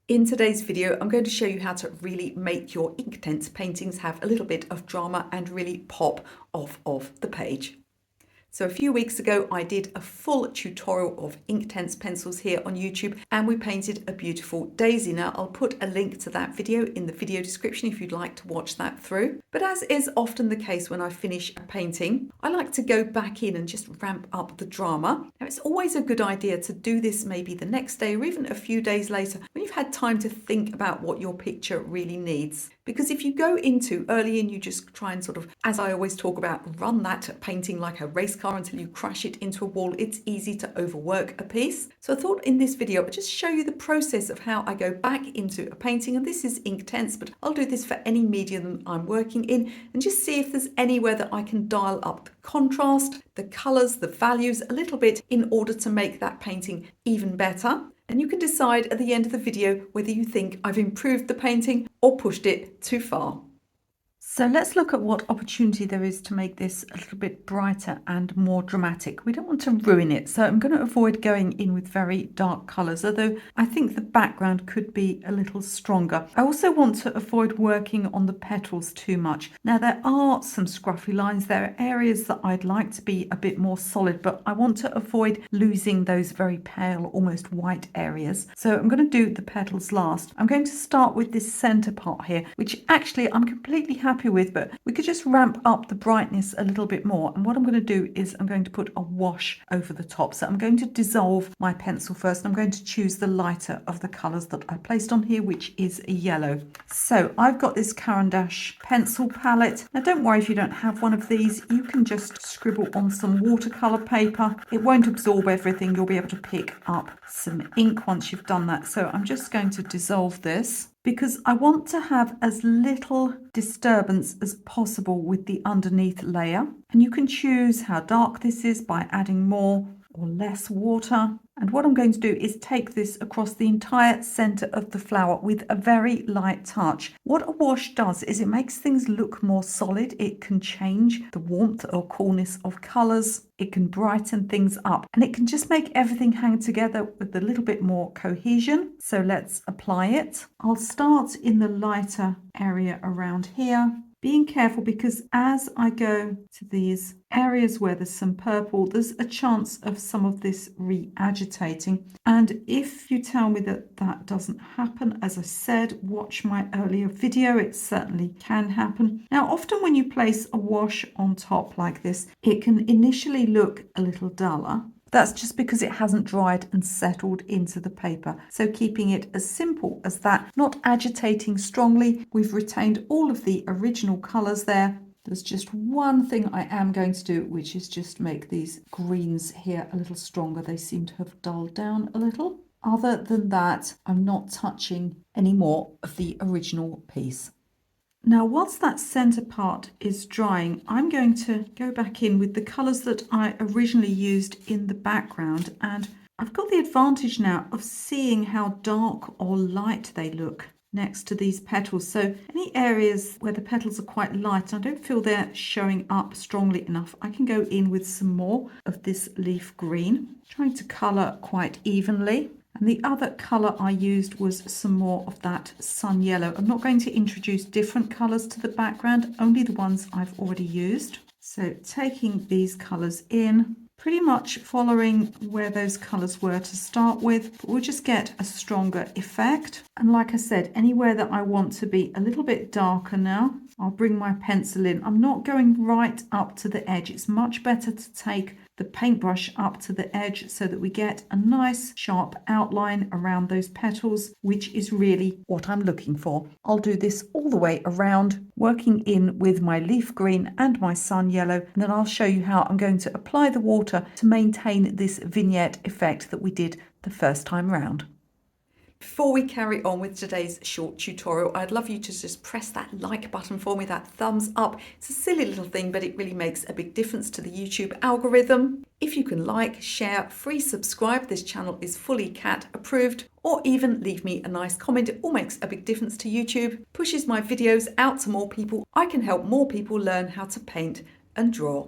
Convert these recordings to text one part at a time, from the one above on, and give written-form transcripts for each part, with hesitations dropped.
In today's video, I'm going to show you how to really make your Inktense paintings have a little bit of drama and really pop off of the page. So a few weeks ago, I did a full tutorial of Inktense pencils here on YouTube, and we painted a beautiful daisy. Now, I'll put a link to that video in the video description if you'd like to watch that through. But as is often the case when I finish a painting, I like to go back in and just ramp up the drama. Now, it's always a good idea to do this maybe the next day or even a few days later when you've had time to think about what your picture really needs. Because if you go into early and you just try and sort of, as I always talk about, run that painting like a race car until you crash it into a wall, it's easy to overwork a piece. So I thought in this video I'd just show you the process of how I go back into a painting, and this is Inktense, but I'll do this for any medium I'm working in, and just see if there's anywhere that I can dial up the contrast, the colours, the values a little bit in order to make that painting even better. And you can decide at the end of the video whether you think I've improved the painting or pushed it too far. So let's look at what opportunity there is to make this a little bit brighter and more dramatic. We don't want to ruin it, so I'm going to avoid going in with very dark colours, although I think the background could be a little stronger. I also want to avoid working on the petals too much. Now, there are some scruffy lines. There are areas that I'd like to be a bit more solid, but I want to avoid losing those very pale, almost white areas. So I'm going to do the petals last. I'm going to start with this centre part here, which actually I'm completely happy with, but we could just ramp up the brightness a little bit more. And what I'm going to do is I'm going to put a wash over the top. So I'm going to dissolve my pencil first. I'm going to choose the lighter of the colours that I placed on here, which is a yellow. So I've got this Caran d'Ache pencil palette. Now, don't worry if you don't have one of these. You can just scribble on some watercolor paper. It won't absorb everything. You'll be able to pick up some ink once you've done that. So I'm just going to dissolve this, because I want to have as little disturbance as possible with the underneath layer. And you can choose how dark this is by adding more or less water. And what I'm going to do is take this across the entire center of the flower with a very light touch. What a wash does is it makes things look more solid. It can change the warmth or coolness of colors. It can brighten things up, and it can just make everything hang together with a little bit more cohesion. So let's apply it. I'll start in the lighter area around here, being careful because as I go to these areas where there's some purple, there's a chance of some of this re-agitating. And if you tell me that that doesn't happen, as I said, watch my earlier video, it certainly can happen. Now, often when you place a wash on top like this, it can initially look a little duller. That's just because it hasn't dried and settled into the paper. So keeping it as simple as that, not agitating strongly. We've retained all of the original colours there. There's just one thing I am going to do, which is just make these greens here a little stronger. They seem to have dulled down a little. Other than that, I'm not touching any more of the original piece. Now, whilst that centre part is drying, I'm going to go back in with the colours that I originally used in the background, and I've got the advantage now of seeing how dark or light they look next to these petals. So any areas where the petals are quite light, I don't feel they're showing up strongly enough, I can go in with some more of this leaf green, trying to colour quite evenly. And the other colour I used was some more of that sun yellow. I'm not going to introduce different colours to the background, only the ones I've already used. So taking these colours in, pretty much following where those colours were to start with, but we'll just get a stronger effect. And like I said, anywhere that I want to be a little bit darker now, I'll bring my pencil in. I'm not going right up to the edge. It's much better to take the paintbrush up to the edge so that we get a nice sharp outline around those petals, which is really what I'm looking for. I'll do this all the way around, working in with my leaf green and my sun yellow, and then I'll show you how I'm going to apply the water to maintain this vignette effect that we did the first time round. Before we carry on with today's short tutorial, I'd love you to just press that like button for me, that thumbs up. It's a silly little thing, but it really makes a big difference to the YouTube algorithm. If you can like, share, free subscribe, this channel is fully cat approved, or even leave me a nice comment. It all makes a big difference to YouTube, pushes my videos out to more people. I can help more people learn how to paint and draw.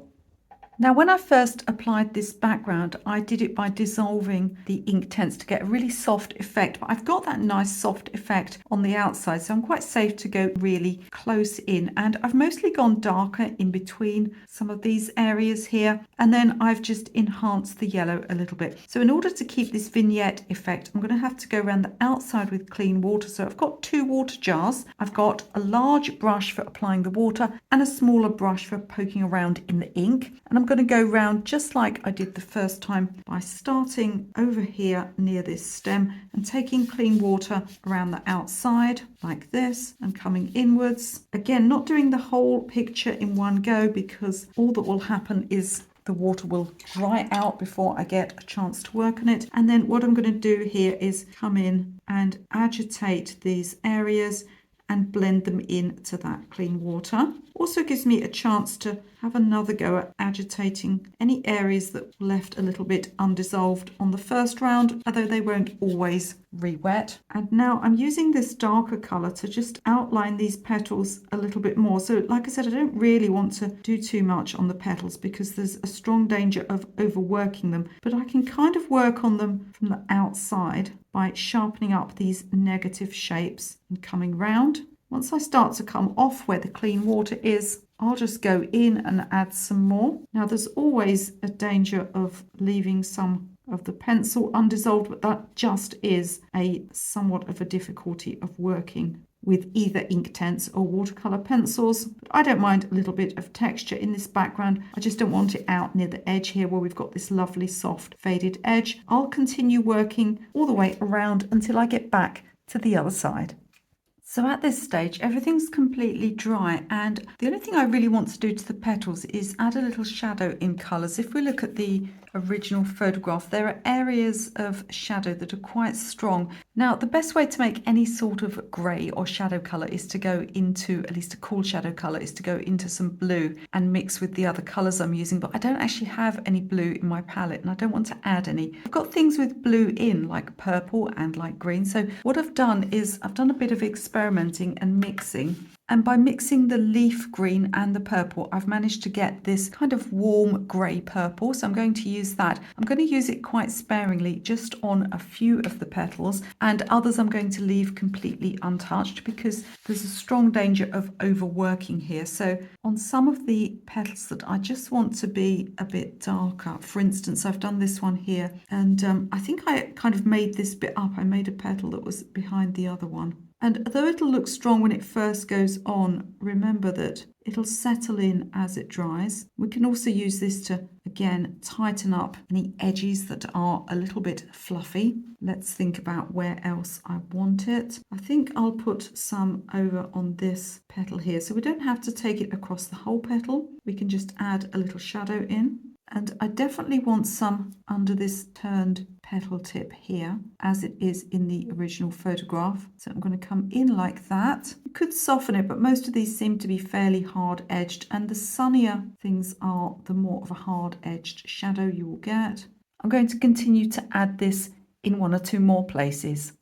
Now, when I first applied this background, I did it by dissolving the Inktense to get a really soft effect, but I've got that nice soft effect on the outside, so I'm quite safe to go really close in. And I've mostly gone darker in between some of these areas here, and then I've just enhanced the yellow a little bit. So in order to keep this vignette effect, I'm going to have to go around the outside with clean water. So I've got 2 water jars. I've got a large brush for applying the water and a smaller brush for poking around in the ink. And I'm going to go round just like I did the first time by starting over here near this stem and taking clean water around the outside like this and coming inwards. Again, not doing the whole picture in one go, because all that will happen is the water will dry out before I get a chance to work on it. And then what I'm going to do here is come in and agitate these areas and blend them into that clean water. Also gives me a chance to have another go at agitating any areas that were left a little bit undissolved on the first round, although they won't always re-wet. And now I'm using this darker colour to just outline these petals a little bit more. So like I said, I don't really want to do too much on the petals because there's a strong danger of overworking them, but I can kind of work on them from the outside by sharpening up these negative shapes and coming round. Once I start to come off where the clean water is, I'll just go in and add some more. Now there's always a danger of leaving some of the pencil undissolved, but that just is a somewhat of a difficulty of working with either Inktense or watercolor pencils. But I don't mind a little bit of texture in this background. I just don't want it out near the edge here where we've got this lovely soft faded edge. I'll continue working all the way around until I get back to the other side. So at this stage, everything's completely dry, and the only thing I really want to do to the petals is add a little shadow in colours. If we look at the original photograph, there are areas of shadow that are quite strong. Now, the best way to make any sort of grey or shadow colour is to go into, at least a cool shadow colour, is to go into some blue and mix with the other colours I'm using, but I don't actually have any blue in my palette and I don't want to add any. I've got things with blue in, like purple and like green, so what I've done is I've done a bit of experimenting and mixing. And by mixing the leaf green and the purple, I've managed to get this kind of warm grey purple. So I'm going to use that. I'm going to use it quite sparingly, just on a few of the petals, and others I'm going to leave completely untouched because there's a strong danger of overworking here. So on some of the petals that I just want to be a bit darker, for instance, I've done this one here, and I think I kind of made this bit up. I made a petal that was behind the other one. And although it'll look strong when it first goes on, remember that it'll settle in as it dries. We can also use this to, again, tighten up any edges that are a little bit fluffy. Let's think about where else I want it. I think I'll put some over on this petal here. So we don't have to take it across the whole petal. We can just add a little shadow in. And I definitely want some under this turned petal tip here, as it is in the original photograph. So I'm going to come in like that. You could soften it, but most of these seem to be fairly hard edged, and the sunnier things are, the more of a hard edged shadow you will get. I'm going to continue to add this in 1 or 2 more places.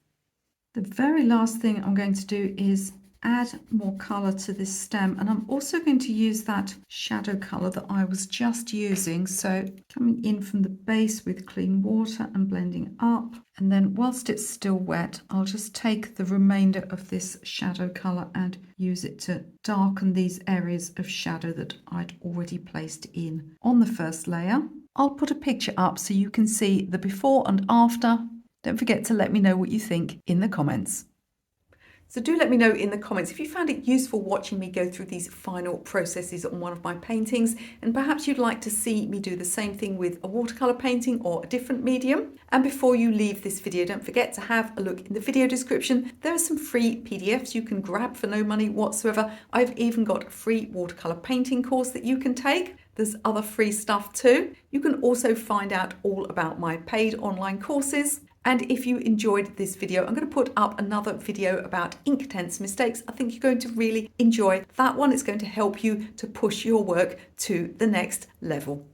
The very last thing I'm going to do is add more colour to this stem, and I'm also going to use that shadow colour that I was just using. So coming in from the base with clean water and blending up, and then whilst it's still wet, I'll just take the remainder of this shadow colour and use it to darken these areas of shadow that I'd already placed in on the first layer. I'll put a picture up so you can see the before and after. Don't forget to let me know what you think in the comments. So do let me know in the comments if you found it useful watching me go through these final processes on one of my paintings, and perhaps you'd like to see me do the same thing with a watercolor painting or a different medium. And before you leave this video, don't forget to have a look in the video description. There are some free PDFs you can grab for no money whatsoever. I've even got a free watercolor painting course that you can take. There's other free stuff too. You can also find out all about my paid online courses. And if you enjoyed this video, I'm going to put up another video about Inktense mistakes. I think you're going to really enjoy that one. It's going to help you to push your work to the next level.